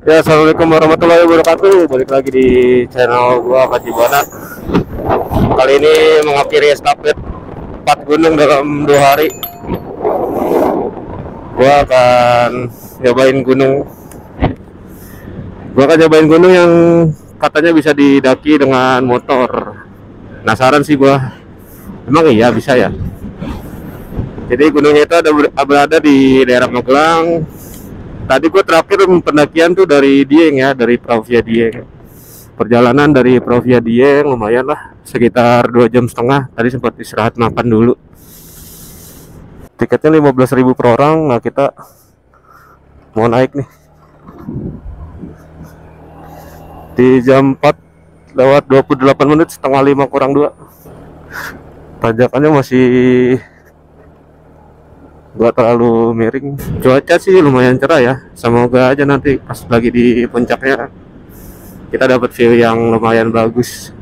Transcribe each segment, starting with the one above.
Ya, assalamualaikum warahmatullahi wabarakatuh. Balik lagi di channel gua Kacibana. Kali ini mengakhiri estafet 4 gunung dalam 2 hari. Gua akan nyobain gunung. Gunung yang katanya bisa didaki dengan motor. Penasaran sih gua. Emang iya bisa ya? Jadi gunungnya itu berada di daerah Magelang. Tadi gue terakhir pendakian tuh dari Dieng ya, dari Provia Dieng. Perjalanan dari Provia Dieng lumayan lah, sekitar 2,5 jam. Tadi sempat istirahat makan dulu. Tiketnya 15.000 per orang. Nah, kita mau naik nih. Di jam 4 lewat 28 menit, setengah 5 kurang 2. Tanjakannya masih gak terlalu miring. Cuaca sih lumayan cerah ya. Semoga aja nanti pas lagi di puncaknya kita dapat view yang lumayan bagus,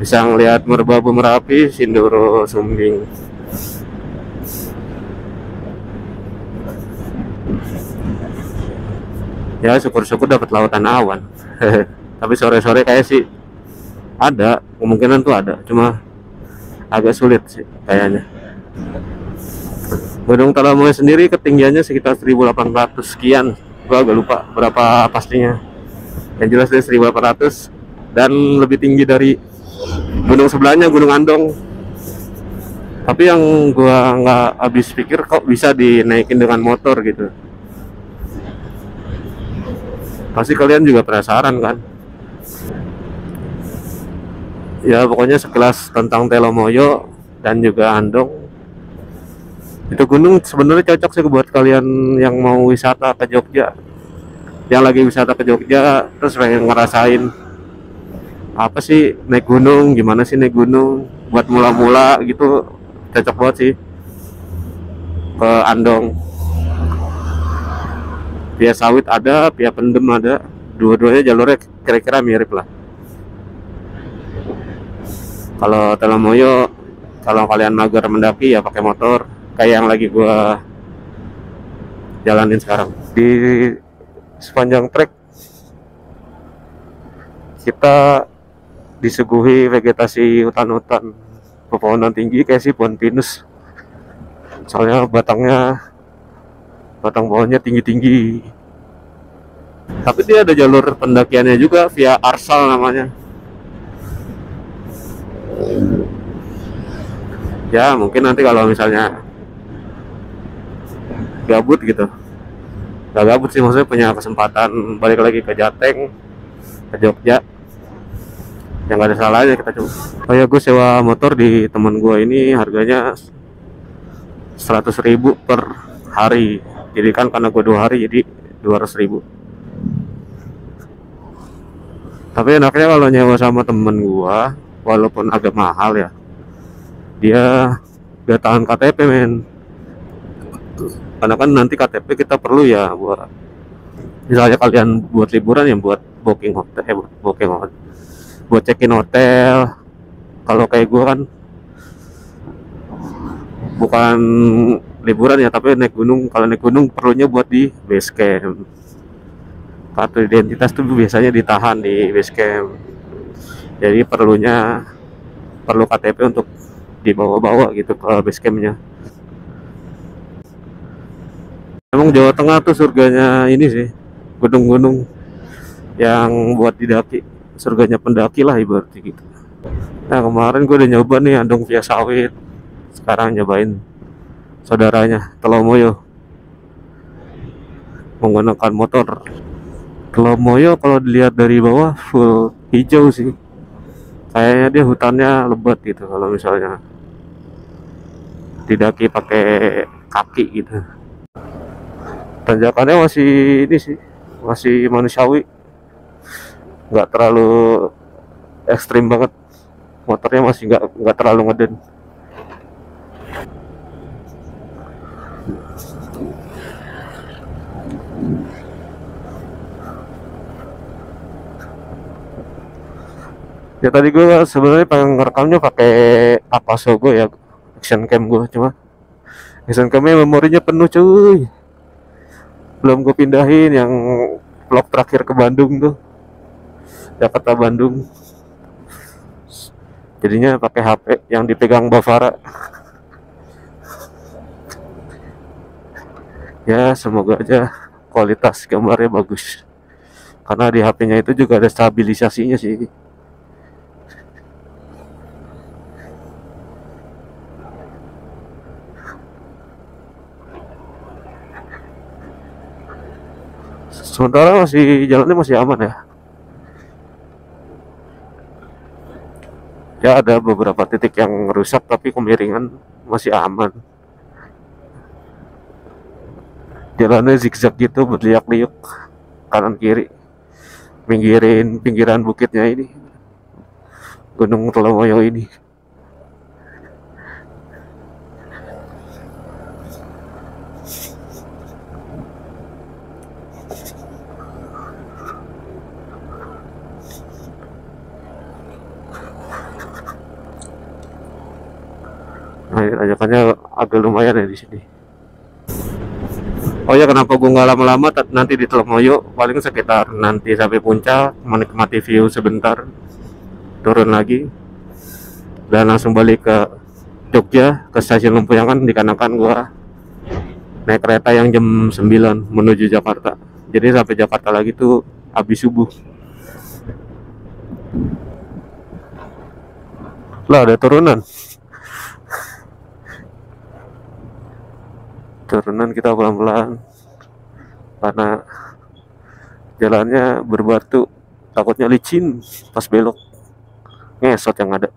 bisa ngelihat Merbabu, Merapi, Sindoro, Sumbing. Ya syukur-syukur dapat lautan awan. Tapi sore-sore kayak sih ada kemungkinan tuh ada, cuma agak sulit sih kayaknya. Gunung Talamoyo sendiri ketinggiannya sekitar 1.800 sekian. Gua agak lupa berapa pastinya. Yang jelas dari 1.800 dan lebih tinggi dari gunung sebelahnya, Gunung Andong. Tapi yang gua nggak habis pikir kok bisa dinaikin dengan motor gitu. Pasti kalian juga penasaran kan? Ya pokoknya sekilas tentang Talamoyo dan juga Andong. Itu gunung sebenarnya cocok sih buat kalian yang mau wisata ke Jogja, yang lagi wisata ke Jogja terus pengen ngerasain apa sih naik gunung, gimana sih naik gunung, buat mula-mula gitu cocok banget sih ke Andong. Via Sawit ada, via Pendem ada, dua-duanya jalurnya kira-kira mirip lah. Kalau Talamoyo, kalau kalian mager mendaki ya pakai motor kayak yang lagi gua jalanin sekarang. Di sepanjang trek kita disuguhi vegetasi hutan-hutan pepohonan tinggi kayak si pohon pinus. Soalnya batang pohonnya tinggi-tinggi. Tapi dia ada jalur pendakiannya juga via Arsal namanya. Ya mungkin nanti kalau misalnya gabut gitu, gak gabut sih, maksudnya punya kesempatan balik lagi ke Jateng, ke Jogja, yang gak ada salahnya kita coba. Oh ya, gue sewa motor di temen gue ini harganya 100.000 per hari. Jadi kan karena gue 2 hari jadi 200.000. Tapi enaknya kalau nyewa sama temen gue, walaupun agak mahal ya, dia gak tahan KTP men. Karena kan nanti KTP kita perlu ya buat misalnya kalian buat liburan ya, buat booking hotel, buat check-in hotel. Kalau kayak gue kan bukan liburan ya, tapi naik gunung. Kalau naik gunung perlunya buat di base camp. Kartu identitas tuh biasanya ditahan di base camp. Jadi perlu KTP untuk dibawa-bawa gitu ke base campnya. Emang Jawa Tengah tuh surganya ini sih, gunung-gunung yang buat didaki, surganya pendaki lah ibaratnya gitu. Nah kemarin gue udah nyoba nih Andong via Sawit, sekarang nyobain saudaranya Talamoyo menggunakan motor. Talamoyo kalau dilihat dari bawah full hijau sih, kayaknya dia hutannya lebat gitu kalau misalnya didaki pakai kaki gitu. Tanjakannya masih ini sih, masih manusiawi, nggak terlalu ekstrim banget. Motornya masih nggak terlalu ngeden. Ya tadi gue sebenarnya pengen ngerekamnya pakai Apasogo ya, action cam gue, cuma action camnya memorinya penuh cuy. Belum gue pindahin yang vlog terakhir ke Bandung tuh, Jakarta Bandung, jadinya pakai HP yang dipegang Bavara. Ya semoga aja kualitas gambarnya bagus, karena di HP-nya itu juga ada stabilisasinya sih. Sementara masih jalannya masih aman ya. Ya ada beberapa titik yang rusak tapi kemiringan masih aman. Jalannya zigzag gitu, berliak-liuk kanan kiri, pinggiran bukitnya ini, Gunung Telomoyo ini. Nah, tanjakannya agak lumayan ya di sini. Oh ya, kenapa gue nggak lama-lama nanti di Telomoyo, paling sekitar nanti sampai puncak, menikmati view sebentar, turun lagi, dan langsung balik ke Jogja, ke stasiun Lempuyangan, dikarenakan gue naik kereta yang jam 9 menuju Jakarta. Jadi sampai Jakarta lagi tuh habis subuh. Lah ada turunan. Turunan kita pelan-pelan karena jalannya berbatu, takutnya licin pas belok, ngesot yang ada.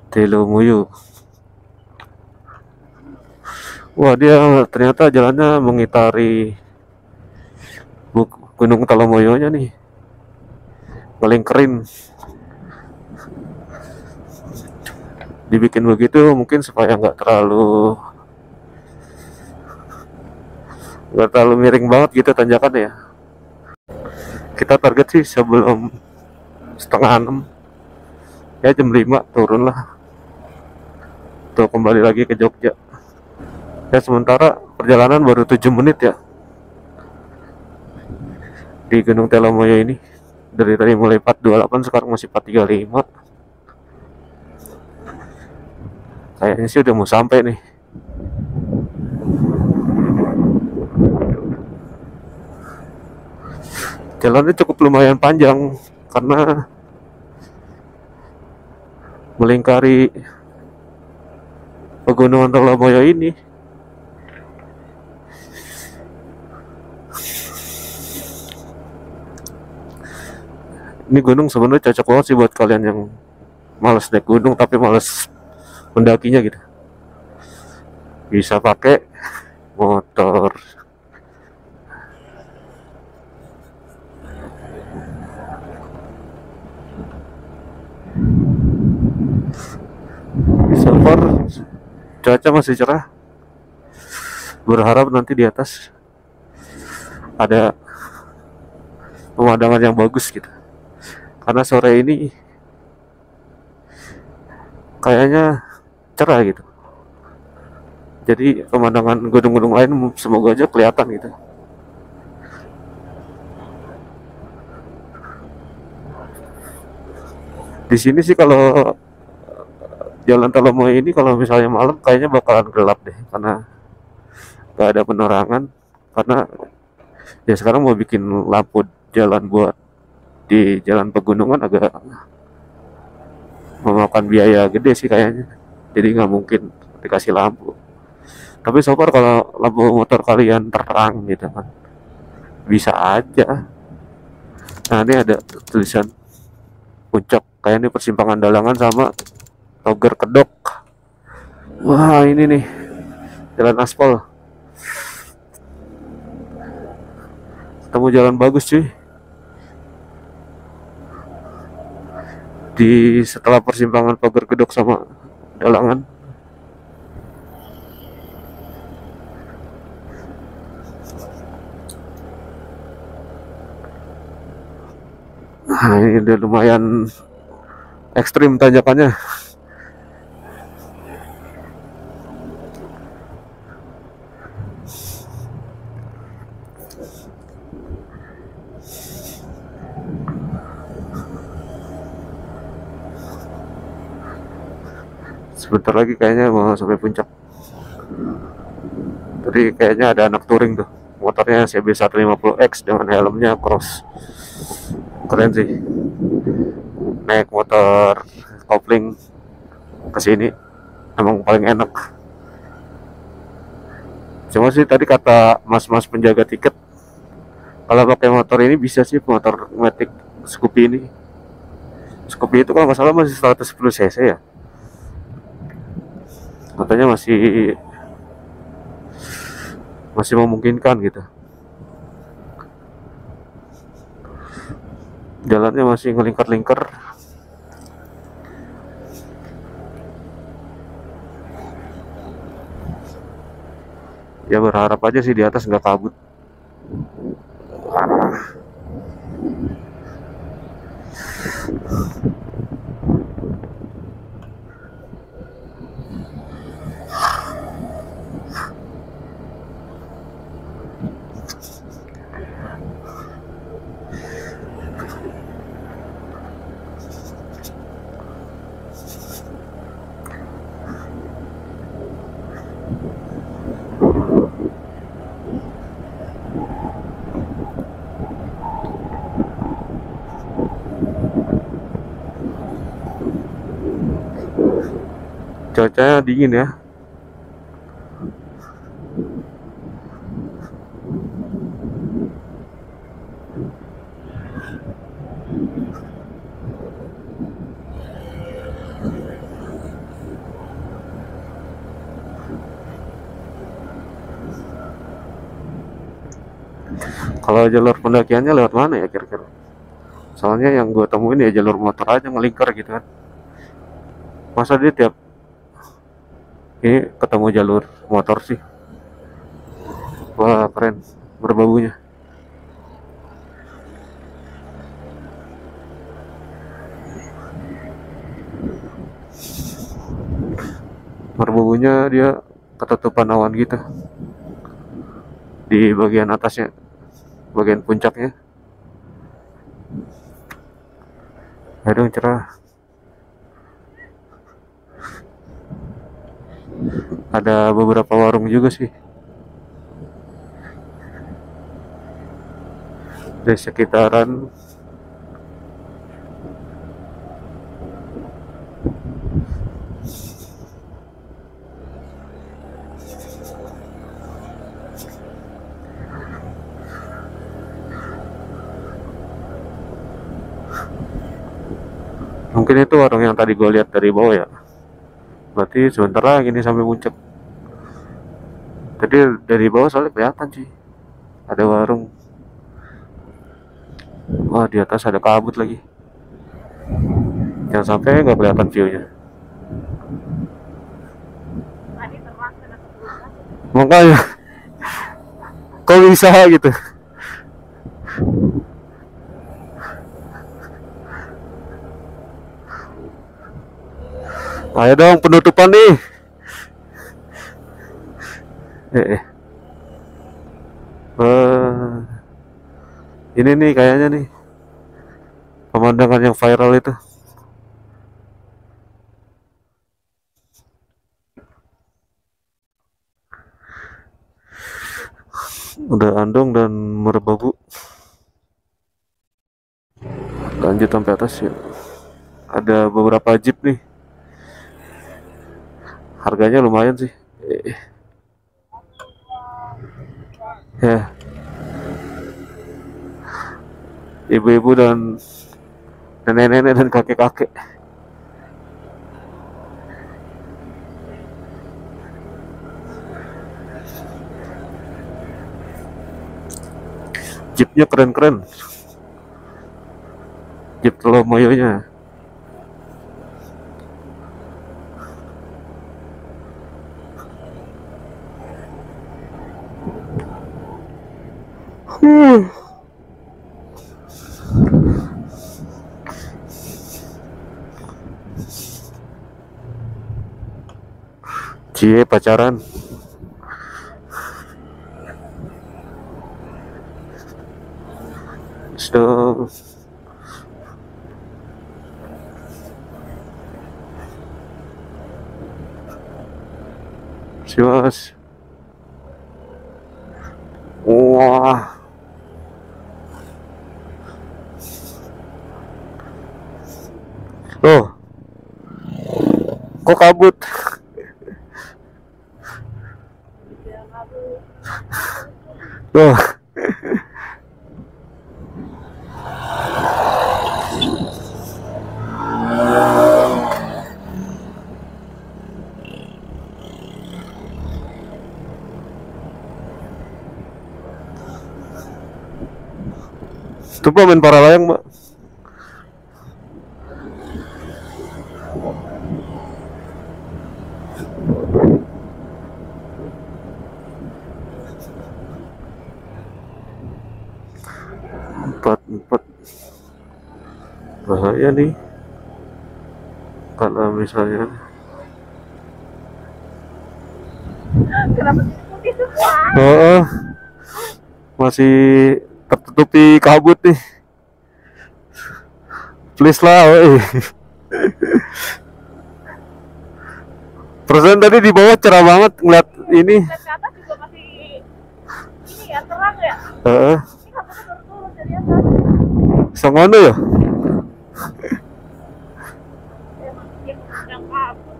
Telomoyo. Wah, dia ternyata jalannya mengitari Gunung Telomoyonya nih, paling keren. Dibikin begitu mungkin supaya nggak terlalu miring banget gitu tanjakan ya. Kita target sih sebelum setengah 6, ya jam 5 turun lah, tuh kembali lagi ke Jogja. Ya sementara perjalanan baru 7 menit ya di Gunung Telomoyo ini. Dari tadi mulai 428, sekarang masih 435. Kayaknya sih udah mau sampai nih. Jalannya cukup lumayan panjang karena melingkari pegunungan Telomoyo ini. Ini gunung sebenarnya cocok banget sih buat kalian yang males naik gunung tapi males mendakinya gitu. Bisa pakai motor. So far cuaca masih cerah. Berharap nanti di atas ada pemandangan yang bagus gitu. Karena sore ini kayaknya cerah gitu. Jadi pemandangan gunung-gunung lain semoga aja kelihatan gitu. Di sini sih kalau Jalan Telomoyo ini kalau misalnya malam kayaknya bakalan gelap deh, karena gak ada penerangan. Karena ya sekarang mau bikin lampu jalan buat di jalan pegunungan agak memakan biaya gede sih kayaknya, jadi nggak mungkin dikasih lampu. Tapi so far kalau lampu motor kalian terang gitu kan bisa aja. Nah ini ada tulisan puncak, kayak ini persimpangan Dalangan sama Toger Kedok. Wah ini nih jalan aspal, ketemu jalan bagus cuy di setelah persimpangan Toger Kedok sama Dalangan. Nah ini udah lumayan ekstrim tanjakannya. Sebentar lagi kayaknya mau sampai puncak. Tadi kayaknya ada anak touring tuh, motornya CB 150X dengan helmnya cross. Keren sih, naik motor kopling ke sini emang paling enak. Cuma sih tadi kata mas-mas penjaga tiket, kalau pakai motor ini bisa sih, motor Matic Scoopy ini. Scoopy itu kalau nggak salah masih 110 cc ya, katanya masih masih memungkinkan gitu. Jalannya masih ngelingkar-lingkar. Ya berharap aja sih di atas nggak kabut. Cuacanya dingin ya. Kalau jalur pendakiannya lewat mana ya kira-kira? Soalnya yang gue temuin ya jalur motor aja ngelingkar gitu kan. Masa dia tiap ini ketemu jalur motor sih? Wah keren, berbaunya. Berbaunya dia ketutupan awan gitu di bagian atasnya, bagian puncaknya. Aduh cerah. Ada beberapa warung juga sih di sekitaran. Mungkin itu warung yang tadi gue lihat dari bawah ya. Berarti sebentar lagi nih sampai puncak. Tadi dari bawah soalnya kelihatan sih ada warung. Wah di atas ada kabut lagi. Jangan sampai nggak kelihatan view-nya. Makanya, kok bisa gitu? Ayo dong penutupan nih. Eh, eh. Ini nih kayaknya nih pemandangan yang viral itu. Udah Andong dan Merbabu. Lanjut sampai atas ya. Ada beberapa jeep nih. Harganya lumayan sih. Ya, ibu-ibu dan nenek-nenek dan kakek-kakek. Jeepnya keren-keren. Jeep Telomoyonya. Cie pacaran. Stop. Mas. Wah. Loh. Kok kabut? Loh. Coba main para layang, Mbak. Empat bahaya nih kalau misalnya. Kenapa putih semua? Masih tertutupi kabut nih. Please lah, woi. Perasaan tadi di bawah cerah banget ngeliat ini. Dan ke atas juga masih ini ya, terang ya. Heeh. Ini kabutnya baru turun dari atas. Songono ya? Emang yang kabut.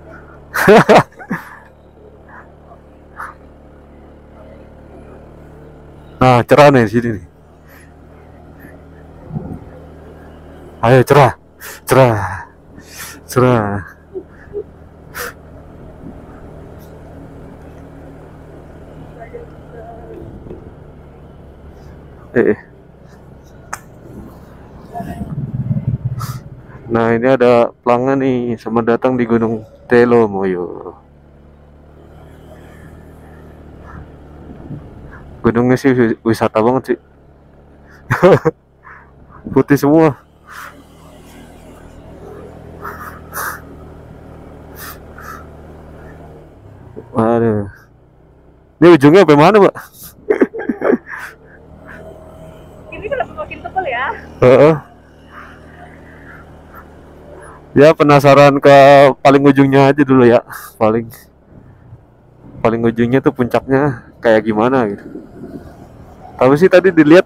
Nah, cerah nih sini nih. Ayo cerah, cerah, cerah. Nah, ini ada pelanggan nih, selamat datang di Gunung Telomoyo. Gunungnya sih wisata banget sih. Putih semua. Aduh. Ini ujungnya sampai mana, Pak? Ini kenapa makin tebal ya? Ya penasaran ke paling ujungnya aja dulu ya. Paling ujungnya tuh puncaknya kayak gimana gitu. Tapi sih tadi dilihat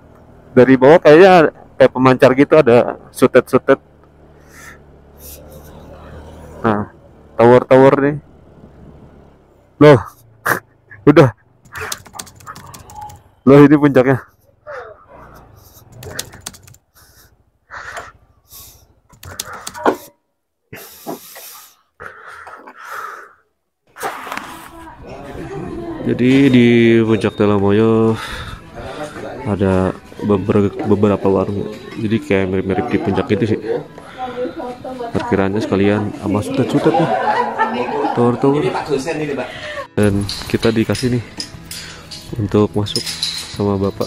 dari bawah kayaknya kayak pemancar gitu, ada sutet-sutet. Nah, tower-tower nih. Loh. Udah. Loh, ini puncaknya. Jadi di puncak Telomoyo ada beberapa warung. Jadi kayak mirip-mirip di puncak itu sih. Parkirannya sekalian sama sutet-sutet nih. Tower-tower. Dan kita dikasih nih untuk masuk sama bapak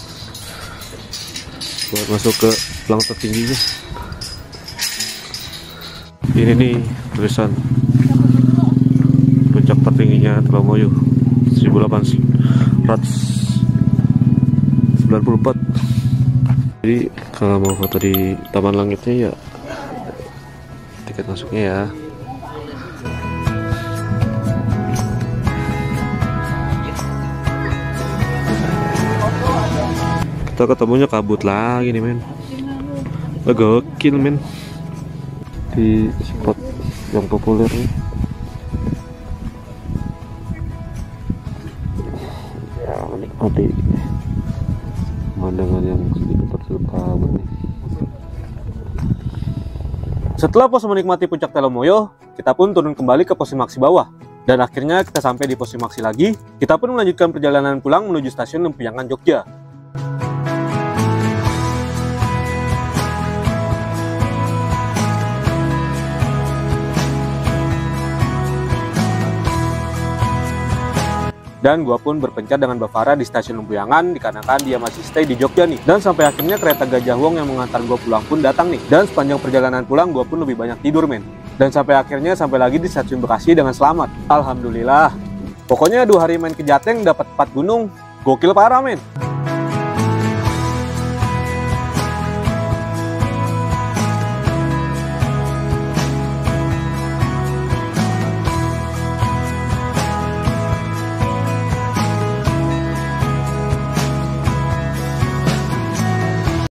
buat masuk ke pelang tertingginya. Ini nih tulisan puncak tertingginya Telomoyo 1894. Jadi kalau mau foto di Taman Langitnya ya tiket masuknya ya. Kita ketemunya kabut lagi nih men. Gokil men. Di spot yang populer nih. Ya menikmati pemandangan yang sedikit tersulut kabut nih. Setelah pos menikmati puncak Telomoyo, kita pun turun kembali ke pos Maksi bawah. Dan akhirnya kita sampai di pos Maksi lagi. Kita pun melanjutkan perjalanan pulang menuju stasiun Lempuyangan, Jogja. Dan gua pun berpencar dengan Bavara di stasiun Lempuyangan dikarenakan dia masih stay di Jogja nih. Dan sampai akhirnya kereta Gajah Wong yang mengantar gua pulang pun datang nih. Dan sepanjang perjalanan pulang gua pun lebih banyak tidur men. Dan sampai akhirnya sampai lagi di stasiun Bekasi dengan selamat. Alhamdulillah. Pokoknya 2 hari main ke Jateng dapat 4 gunung. Gokil parah men.